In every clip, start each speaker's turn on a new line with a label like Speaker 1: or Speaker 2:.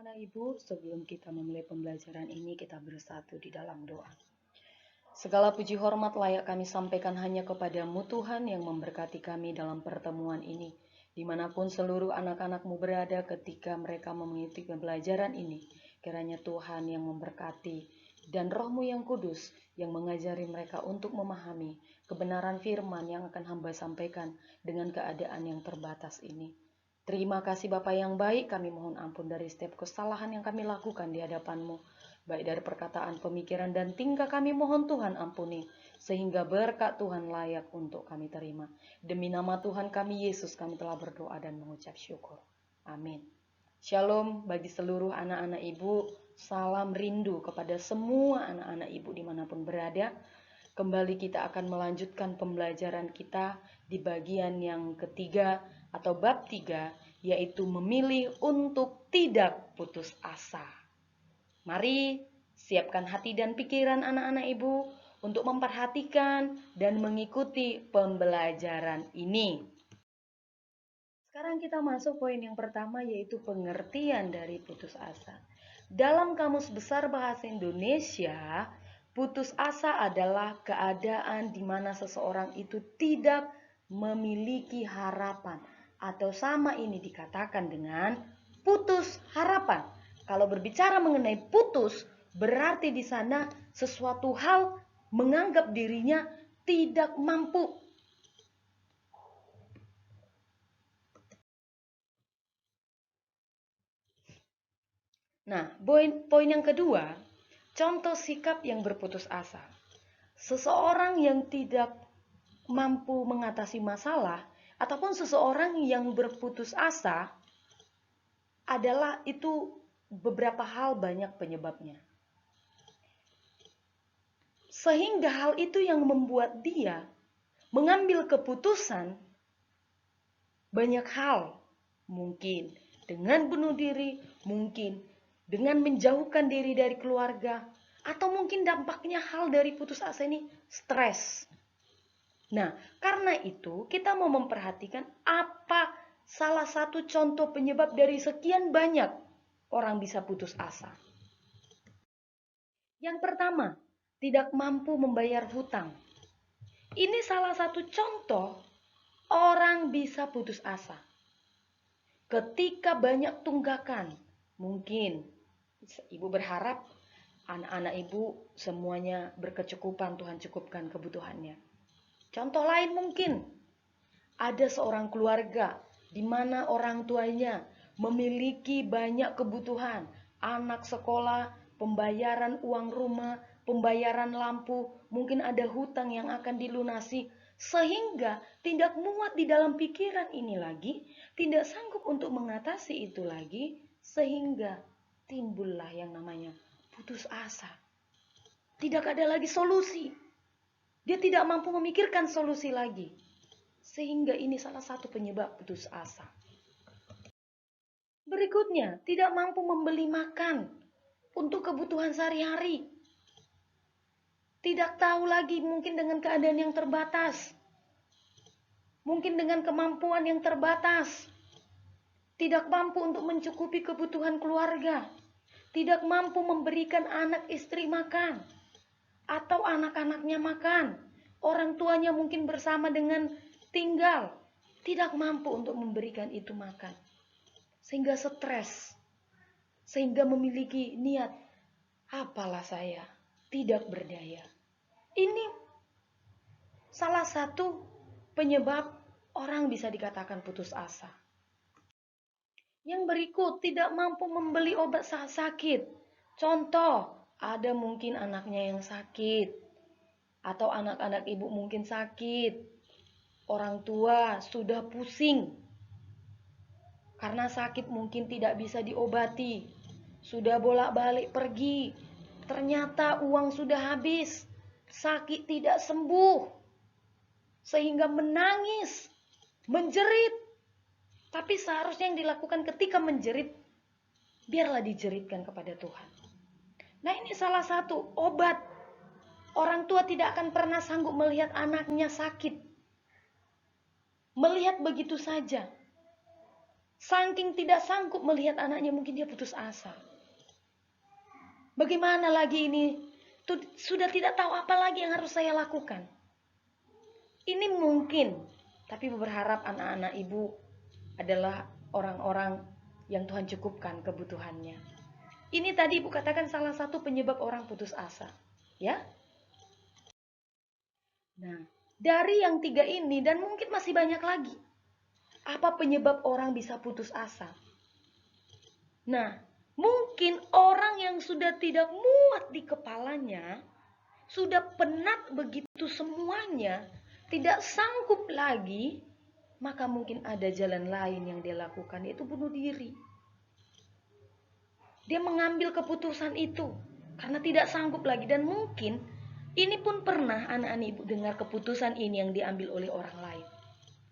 Speaker 1: Anak-anak Ibu, sebelum kita memulai pembelajaran ini, kita bersatu di dalam doa. Segala puji hormat layak kami sampaikan hanya kepadamu Tuhan yang memberkati kami dalam pertemuan ini. Dimanapun seluruh anak-anakmu berada ketika mereka mengikuti pembelajaran ini, kiranya Tuhan yang memberkati dan Roh-Mu yang kudus yang mengajari mereka untuk memahami kebenaran firman yang akan hamba sampaikan dengan keadaan yang terbatas ini. Terima kasih Bapa yang baik, kami mohon ampun dari setiap kesalahan yang kami lakukan di hadapan-Mu. Baik dari perkataan, pemikiran, dan tingkah kami mohon Tuhan ampuni. Sehingga berkat Tuhan layak untuk kami terima. Demi nama Tuhan kami Yesus kami telah berdoa dan mengucap syukur. Amin. Shalom bagi seluruh anak-anak Ibu. Salam rindu kepada semua anak-anak Ibu dimanapun berada. Kembali kita akan melanjutkan pembelajaran kita di bagian yang ketiga atau bab 3, yaitu memilih untuk tidak putus asa. Mari siapkan hati dan pikiran anak-anak Ibu untuk memperhatikan dan mengikuti pembelajaran ini. Sekarang kita masuk poin yang pertama, yaitu pengertian dari putus asa. Dalam Kamus Besar Bahasa Indonesia, putus asa adalah keadaan di mana seseorang itu tidak memiliki harapan, atau sama ini dikatakan dengan putus harapan. Kalau berbicara mengenai putus, berarti di sana sesuatu hal menganggap dirinya tidak mampu. Nah, poin yang kedua, contoh sikap yang berputus asa. Seseorang yang tidak mampu mengatasi masalah ataupun seseorang yang berputus asa adalah itu beberapa hal, banyak penyebabnya. Sehingga hal itu yang membuat dia mengambil keputusan banyak hal. Mungkin dengan bunuh diri, mungkin dengan menjauhkan diri dari keluarga, atau mungkin dampaknya hal dari putus asa ini stres. Nah, karena itu kita mau memperhatikan apa salah satu contoh penyebab dari sekian banyak orang bisa putus asa. Yang pertama, tidak mampu membayar hutang. Ini salah satu contoh orang bisa putus asa. Ketika banyak tunggakan, mungkin ibu berharap anak-anak ibu semuanya berkecukupan, Tuhan cukupkan kebutuhannya. Contoh lain mungkin ada seorang keluarga di mana orang tuanya memiliki banyak kebutuhan, anak sekolah, pembayaran uang rumah, pembayaran lampu, mungkin ada hutang yang akan dilunasi, sehingga tidak muat di dalam pikiran ini lagi, tidak sanggup untuk mengatasi itu lagi, sehingga timbullah yang namanya putus asa. Tidak ada lagi solusi. Dia tidak mampu memikirkan solusi lagi. Sehingga ini salah satu penyebab putus asa. Berikutnya, tidak mampu membeli makan untuk kebutuhan sehari-hari. Tidak tahu lagi mungkin dengan keadaan yang terbatas. Mungkin dengan kemampuan yang terbatas. Tidak mampu untuk mencukupi kebutuhan keluarga. Tidak mampu memberikan anak istri makan. Atau anak-anaknya makan. Orang tuanya mungkin bersama dengan tinggal. Tidak mampu untuk memberikan itu makan. Sehingga stres. Sehingga memiliki niat, apalah saya, tidak berdaya. Ini salah satu penyebab orang bisa dikatakan putus asa. Yang berikut, tidak mampu membeli obat saat sakit. Contoh, ada mungkin anaknya yang sakit. Atau anak-anak ibu mungkin sakit. Orang tua sudah pusing. Karena sakit mungkin tidak bisa diobati. Sudah bolak-balik pergi. Ternyata uang sudah habis. Sakit tidak sembuh. Sehingga menangis. Menjerit. Tapi seharusnya yang dilakukan ketika menjerit, biarlah dijeritkan kepada Tuhan. Nah, ini salah satu obat. Orang tua tidak akan pernah sanggup melihat anaknya sakit. Melihat begitu saja. Saking tidak sanggup melihat anaknya, mungkin dia putus asa. Bagaimana lagi ini? Sudah tidak tahu apa lagi yang harus saya lakukan. Ini mungkin, tapi berharap anak-anak ibu adalah orang-orang yang Tuhan cukupkan kebutuhannya. Ini tadi ibu katakan salah satu penyebab orang putus asa. Ya. Nah, dari yang 3 ini dan mungkin masih banyak lagi. Apa penyebab orang bisa putus asa? Nah, mungkin orang yang sudah tidak muat di kepalanya, sudah penat begitu semuanya, tidak sanggup lagi, maka mungkin ada jalan lain yang dia lakukan, yaitu bunuh diri. Dia mengambil keputusan itu karena tidak sanggup lagi. Dan mungkin ini pun pernah anak-anak ibu dengar keputusan ini yang diambil oleh orang lain.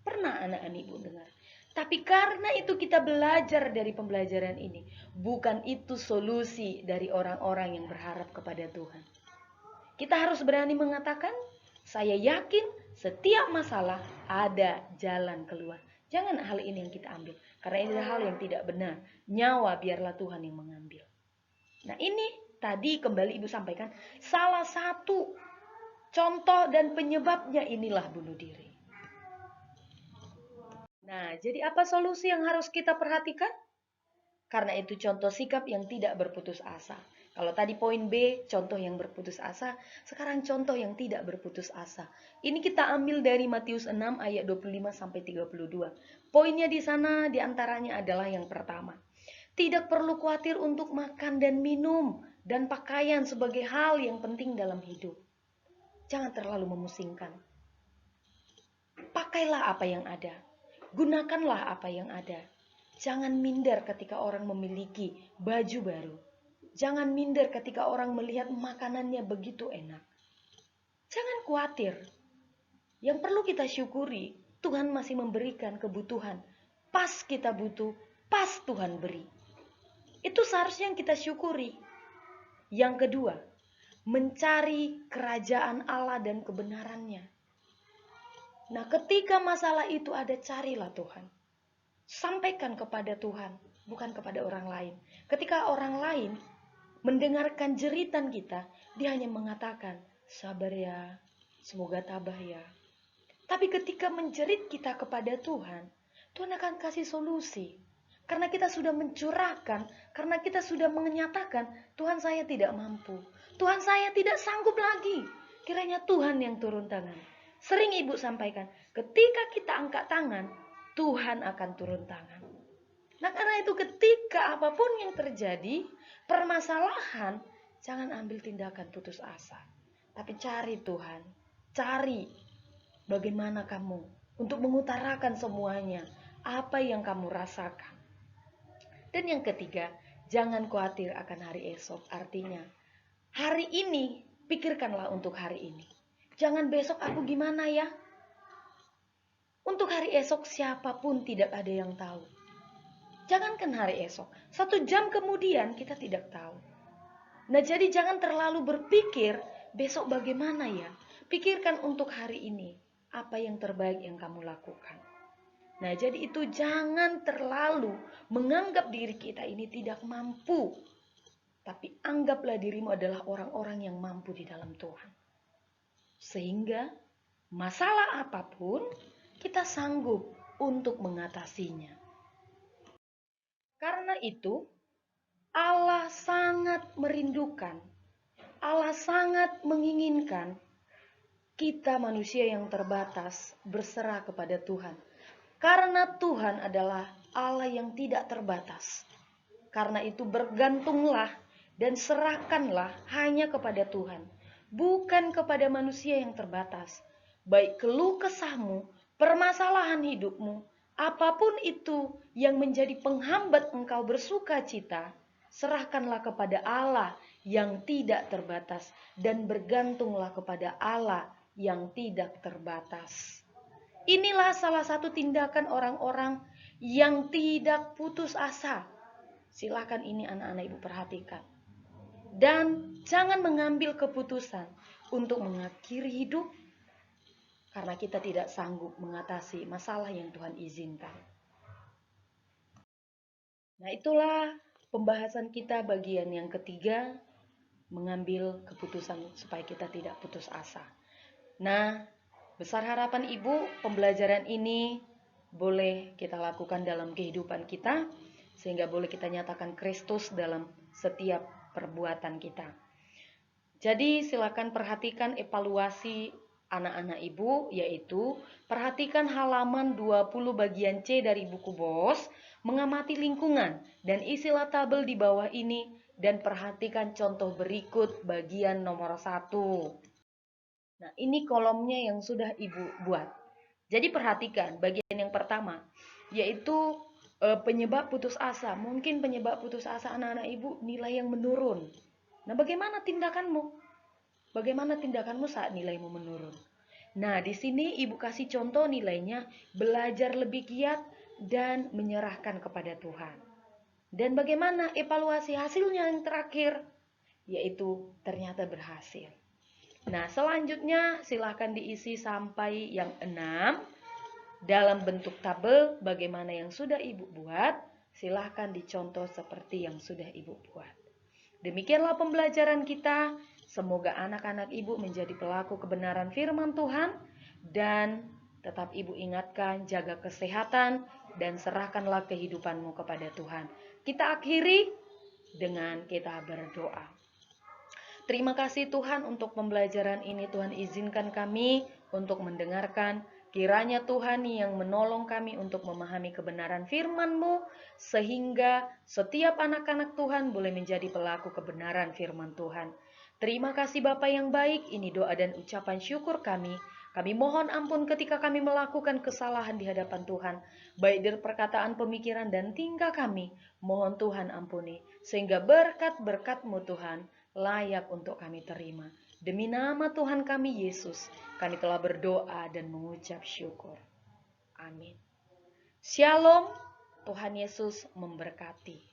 Speaker 1: Pernah anak-anak ibu dengar. Tapi karena itu kita belajar dari pembelajaran ini. Bukan itu solusi dari orang-orang yang berharap kepada Tuhan. Kita harus berani mengatakan, saya yakin setiap masalah ada jalan keluar. Jangan hal ini yang kita ambil. Karena ini adalah hal yang tidak benar. Nyawa biarlah Tuhan yang mengambil. Nah ini tadi kembali ibu sampaikan. Salah satu contoh dan penyebabnya inilah bunuh diri. Nah, jadi apa solusi yang harus kita perhatikan? Karena itu contoh sikap yang tidak berputus asa. Kalau tadi poin B, contoh yang berputus asa, sekarang contoh yang tidak berputus asa. Ini kita ambil dari Matius 6 ayat 25 sampai 32. Poinnya di sana diantaranya adalah yang pertama. Tidak perlu khawatir untuk makan dan minum dan pakaian sebagai hal yang penting dalam hidup. Jangan terlalu memusingkan. Pakailah apa yang ada. Gunakanlah apa yang ada. Jangan minder ketika orang memiliki baju baru. Jangan minder ketika orang melihat makanannya begitu enak. Jangan khawatir. Yang perlu kita syukuri, Tuhan masih memberikan kebutuhan. Pas kita butuh, pas Tuhan beri. Itu seharusnya yang kita syukuri. Yang kedua, mencari kerajaan Allah dan kebenarannya. Nah, ketika masalah itu ada, carilah Tuhan. Sampaikan kepada Tuhan, bukan kepada orang lain. Ketika orang lain mendengarkan jeritan kita, dia hanya mengatakan, sabar ya, semoga tabah ya. Tapi ketika menjerit kita kepada Tuhan, Tuhan akan kasih solusi. Karena kita sudah mencurahkan, karena kita sudah menyatakan, Tuhan saya tidak mampu. Tuhan saya tidak sanggup lagi. Kiranya Tuhan yang turun tangan. Sering ibu sampaikan, ketika kita angkat tangan, Tuhan akan turun tangan. Nah karena itu ketika apapun yang terjadi, permasalahan, jangan ambil tindakan putus asa. Tapi cari Tuhan, cari bagaimana kamu untuk mengutarakan semuanya, apa yang kamu rasakan. Dan yang ketiga, jangan khawatir akan hari esok. Artinya, hari ini, pikirkanlah untuk hari ini. Jangan besok aku gimana ya? Untuk hari esok siapapun tidak ada yang tahu. Jangankan hari esok, 1 jam kemudian kita tidak tahu. Nah jadi jangan terlalu berpikir besok bagaimana ya. Pikirkan untuk hari ini, apa yang terbaik yang kamu lakukan. Nah jadi itu jangan terlalu menganggap diri kita ini tidak mampu. Tapi anggaplah dirimu adalah orang-orang yang mampu di dalam Tuhan. Sehingga masalah apapun kita sanggup untuk mengatasinya. Karena itu Allah sangat merindukan, Allah sangat menginginkan kita manusia yang terbatas berserah kepada Tuhan. Karena Tuhan adalah Allah yang tidak terbatas. Karena itu bergantunglah dan serahkanlah hanya kepada Tuhan. Bukan kepada manusia yang terbatas. Baik keluh kesahmu, permasalahan hidupmu, apapun itu yang menjadi penghambat engkau bersuka cita, serahkanlah kepada Allah yang tidak terbatas dan bergantunglah kepada Allah yang tidak terbatas. Inilah salah satu tindakan orang-orang yang tidak putus asa. Silakan ini anak-anak ibu perhatikan. Dan jangan mengambil keputusan untuk mengakhiri hidup karena kita tidak sanggup mengatasi masalah yang Tuhan izinkan. Nah, itulah pembahasan kita bagian yang ketiga, mengambil keputusan supaya kita tidak putus asa. Nah, besar harapan Ibu, pembelajaran ini boleh kita lakukan dalam kehidupan kita, sehingga boleh kita nyatakan Kristus dalam setiap perbuatan kita. Jadi silakan perhatikan evaluasi anak-anak Ibu, yaitu perhatikan halaman 20 bagian C dari buku BOS, mengamati lingkungan dan isilah tabel di bawah ini, dan perhatikan contoh berikut bagian nomor 1. Nah, ini kolomnya yang sudah Ibu buat. Jadi perhatikan bagian yang pertama, yaitu penyebab putus asa. Mungkin penyebab putus asa anak-anak Ibu nilai yang menurun. Nah, bagaimana tindakanmu? Bagaimana tindakanmu saat nilaimu menurun? Nah, di sini Ibu kasih contoh nilainya, belajar lebih giat dan menyerahkan kepada Tuhan. Dan bagaimana evaluasi hasilnya yang terakhir? Yaitu ternyata berhasil. Nah, selanjutnya silakan diisi sampai yang 6 dalam bentuk tabel bagaimana yang sudah Ibu buat. Silahkan dicontoh seperti yang sudah Ibu buat. Demikianlah pembelajaran kita. Semoga anak-anak Ibu menjadi pelaku kebenaran firman Tuhan. Dan tetap Ibu ingatkan, jaga kesehatan dan serahkanlah kehidupanmu kepada Tuhan. Kita akhiri dengan kita berdoa. Terima kasih Tuhan untuk pembelajaran ini. Tuhan izinkan kami untuk mendengarkan. Kiranya Tuhan yang menolong kami untuk memahami kebenaran firman-Mu, sehingga setiap anak-anak Tuhan boleh menjadi pelaku kebenaran firman Tuhan. Terima kasih Bapa yang baik, ini doa dan ucapan syukur kami. Kami mohon ampun ketika kami melakukan kesalahan di hadapan Tuhan, baik dari perkataan, pemikiran, dan tingkah kami. Mohon Tuhan ampuni, sehingga berkat-berkat-Mu Tuhan layak untuk kami terima. Demi nama Tuhan kami Yesus, kami telah berdoa dan mengucap syukur. Amin. Shalom, Tuhan Yesus memberkati.